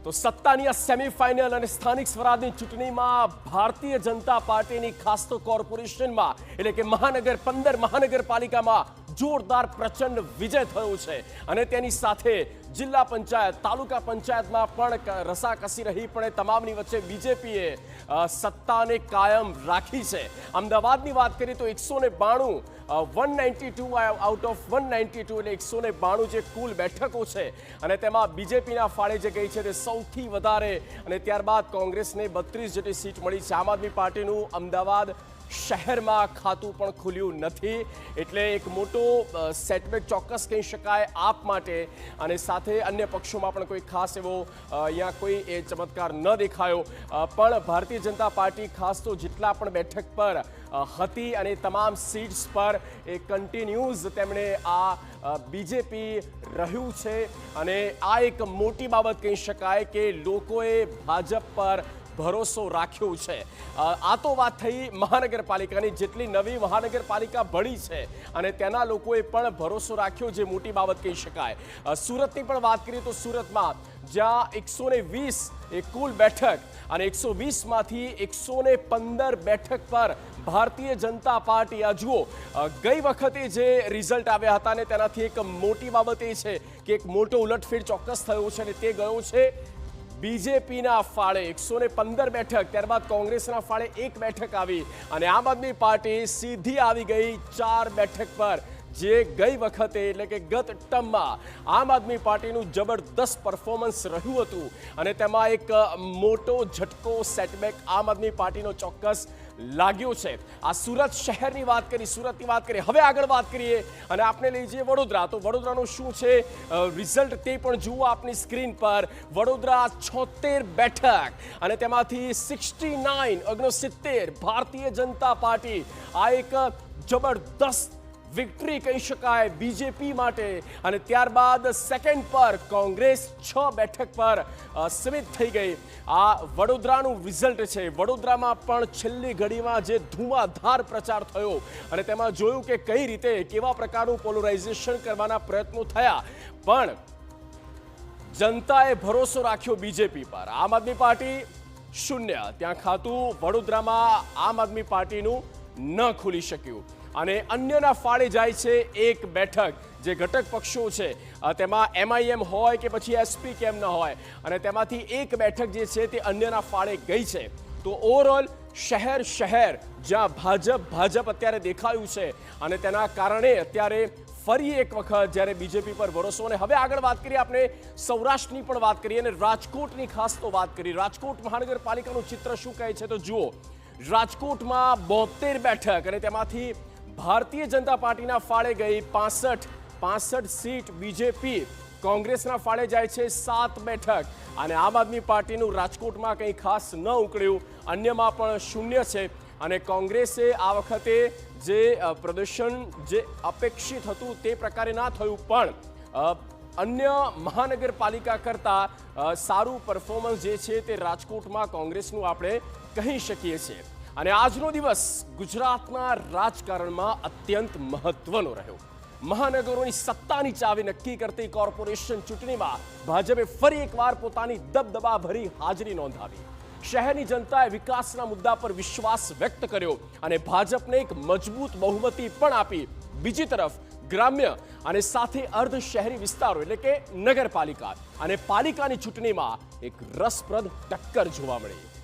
તો સત્તાની આ સેમીફાઇનલ અને સ્થાનિક સ્વરાજની ચૂંટણીમાં ભારતીય જનતા પાર્ટીની ખાસ તો કોર્પોરેશનમાં એટલે કે મહાનગર 15 મહાનગરપાલિકામાં જોરદાર પ્રચંડ વિજય થયો છે અને તેની સાથે જિલ્લા પંચાયત તાલુકા પંચાયતમાં પણ રસાકસી રહી પણ એ તમામની વચ્ચે બીજેપીએ સત્તાને કાયમ રાખી છે। અમદાવાદની વાત કરીએ તો 192 192 આઉટ ઓફ 192 એટલે 192 જે કુલ બેઠકો છે અને તેમાં બીજેપીના ફાળે જે ગઈ છે તે સૌથી વધારે અને ત્યારબાદ કોંગ્રેસને 32 જેટલી સીટ મળી છે। આમ આદમી પાર્ટીનું અમદાવાદ શહેરમાં ખાતું પણ ખુલ્યું નથી એટલે એક મોટો સેટબેક ચોક્કસ કહી શકાય આપ માટે અને સાથે અન્ય પક્ષોમાં પણ કોઈ ખાસ એવો અહીંયા કોઈ એ ચમત્કાર ન દેખાયો પણ ભારતીય જનતા પાર્ટી ખાસ તો જેટલા પણ બેઠક પર હતી અને તમામ સીટ્સ પર એ કન્ટિન્યુઅસ તેમણે આ બીજેપી રહ્યું છે અને આ એક મોટી બાબત કહી શકાય કે લોકોએ ભાજપ પર ભરોસો રાખ્યો છે। આ તો વાત થઈ મહાનગરપાલિકાની જેટલી નવી મહાનગરપાલિકા ભળી છે અને તેના લોકોએ પણ ભરોસો રાખ્યો જે મોટી બાબત કહી શકાય। સુરતની પણ વાત કરીએ તો સુરતમાં જ્યાં 120 એ કુલ બેઠક અને 120માંથી 115 બેઠક પર ભારતીય જનતા પાર્ટી આ જુઓ ગઈ વખતે જે રિઝલ્ટ આવ્યા હતા ને તેનાથી એક મોટી બાબત એ છે કે એક મોટો ઉલટફેર ચોક્કસ થયો છે અને તે ગયો છે બીજેપીના ફાળે 115 બેઠક ત્યારબાદ કોંગ્રેસના ફાળે 1 બેઠક આવી અને આમ આદમી પાર્ટી સીધી આવી ગઈ 4 બેઠક પર જે ગઈ વખતે એટલે કે ગત ટર્મમાં આમ આદમી પાર્ટીનું જબરદસ્ત પરફોર્મન્સ રહ્યું હતું અને તેમાં એક મોટો ઝટકો સેટબેક આમ આદમી પાર્ટીનો ચોક્કસ લાગ્યો છે। આ સુરત શહેરની વાત કરી સુરતની વાત કરીએ હવે આગળ વાત કરીએ અને આપણે લઈ જઈએ વડોદરા તો વડોદરાનું શું છે રિઝલ્ટ તે પણ જુઓ આપની સ્ક્રીન પર વડોદરા 76 બેઠક અને તેમાંથી 69 ભારતીય જનતા પાર્ટી આ એક જબરદસ્ત વિક્ટરી કહી શકાય બીજેપી માટે અને ત્યારબાદ સેકન્ડ પર કોંગ્રેસ 6 બેઠક પર સીમિત થઈ ગઈ। આ વડોદરાનું રિઝલ્ટ છે। વડોદરામાં પણ છેલ્લી ઘડીમાં જે ધુમાધાર પ્રચાર થયો અને તેમાં જોયું કે કઈ રીતે કેવા પ્રકારનું પોલરાઇઝેશન કરવાના પ્રયત્નો થયા પણ જનતાએ ભરોસો રાખ્યો બીજેપી પર। આમ આદમી પાર્ટી 0 ત્યાં ખાતું વડોદરામાં આમ આદમી પાર્ટીનું ન ખુલી શક્યું અને અન્યના ફાળે જાય છે 1 બેઠક જે ઘટક પક્ષો છે તેમાં MIM હોય કે પછી SP કેમ ન હોય અને તેમાંથી 1 બેઠક જે છે તે અન્યના ફાળે ગઈ છે। તો ઓવરઓલ શહેર જ્યાં ભાજપ અત્યારે દેખાયું છે અને તેના કારણે અત્યારે ફરી એક વખત જ્યારે બીજેપી પર ભરોસો અને હવે આગળ વાત કરીએ આપણે સૌરાષ્ટ્રની પણ વાત કરીએ અને રાજકોટની ખાસ તો વાત કરીએ। રાજકોટ મહાનગરપાલિકાનું ચિત્ર શું કહે છે તો જુઓ રાજકોટમાં 72 બેઠક અને તેમાંથી ભારતીય જનતા પાર્ટીના ફાળે ગઈ 65 સીટ બીજેપી કોંગ્રેસના ફાળે જાય છે 7 બેઠક અને આમ આદમી પાર્ટીનું રાજકોટમાં કંઈ ખાસ ન ઉકળ્યું અન્યમાં પણ 0 છે અને કોંગ્રેસે આ વખતે જે પ્રદર્શન જે અપેક્ષિત હતું તે પ્રકારે ના થયું પણ અન્ય મહાનગરપાલિકા કરતાં સારું પરફોર્મન્સ જે છે તે રાજકોટમાં કોંગ્રેસનું આપણે કહી શકીએ છીએ અને આજનો દિવસ ગુજરાતના રાજકારણમાં અત્યંત મહત્વનો રહ્યો। મહાનગરોની સત્તાની ચાવી નક્કી કરતી કોર્પોરેશન ચૂંટણીમાં ભાજપે ફરી એકવાર પોતાની દબદબાભરી હાજરી નોંધાવી। શહેરની જનતાએ વિકાસના મુદ્દા પર વિશ્વાસ વ્યક્ત કર્યો અને ભાજપને એક મજબૂત બહુમતી પણ આપી। બીજી તરફ ગ્રામ્ય અને સાથે અર્ધ શહેરી વિસ્તારો એટલે કે નગરપાલિકા અને પાલિકાની ચૂંટણીમાં એક રસપ્રદ ટક્કર જોવા મળી।